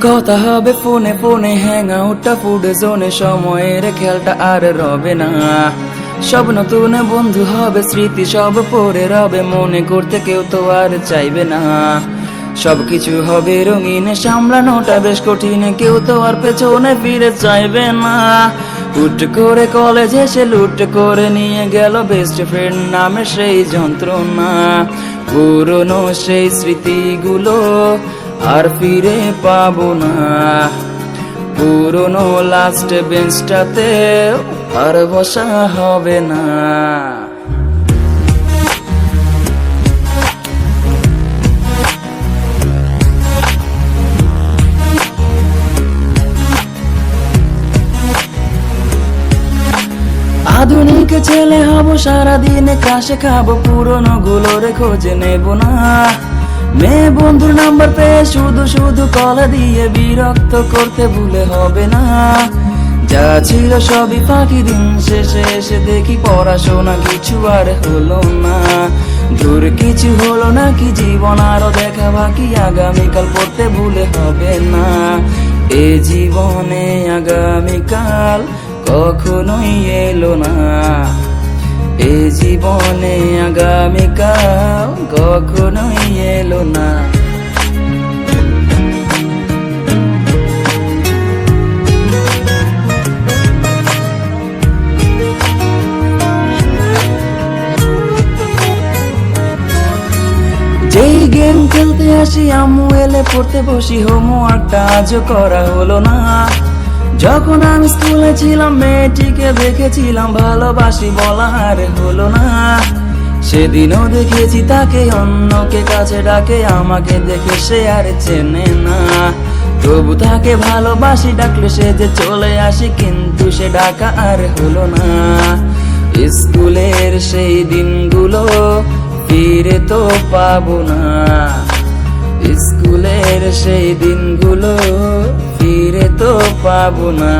কথা হবে ফোনে ফোনে হ্যাং আউটটা ফুড জোনে, সময়ের খেলটা আর রবে না। সব নতুন বন্ধু হবে, স্মৃতি সব পড়ে রবে, মনে করতে কেউ তো আর চাইবে না। সবকিছু হবে রঙিন, সামলানোটা বেশ কঠিন, কেউ তো আর পেছনে ফিরে চাইবে না। হুট করে কলেজ এসে লুট করে নিয়ে গেল বেস্ট ফ্রেন্ড নামে সেই যন্ত্রণা। পুরনো সেই স্মৃতিগুলো আর ফিরে পাবো না। পুরনো লাস্ট বেঞ্চটাতে আর বসা হবে না। আধুনিক ছেলে হব, সারাদিন ক্রাশে খাবো, পুরনো গুলোর খোঁজে নেব না। মেয়ে বন্ধুর নাম্বার পেয়ে শুধু শুধু কল দিয়ে বিরক্ত করতে ভুলে হবে না। যা ছিল সবই ফাঁকি, দিন শেষে এসে দেখি পড়াশোনা কিছু আর হলো না। দূর কিছু হলো না কি, জীবন আরো দেখা বাকি, আগামীকাল পড়তে ভুলে হবে না। এ জীবনে আগামীকাল কখনোই এলো না। এ জীবনে আগামীকাল কখনোই এলো না। যেই গেম খেলতে আসি, আম্মু এলে পড়তে বসি, হোমওয়ার্কটা আজও করা হলো না। যখন আমি স্কুলে ছিলাম মেয়েটিকে দেখেছিলাম, ভালোবাসি বলা আর হলো না। সেদিনও দেখেছি তাকে, অন্যকে কাছে ডাকে, আমাকে দেখে সে আর চেনে না। তবু তাকে ভালোবাসি, ডাকলে সে যে চলে আসি, কিন্তু সে ডাকা আর হলো না। স্কুলের সেই দিনগুলো ফিরে তো পাবো না। স্কুলের সেই দিনগুলো ফিরে তো পাবো না।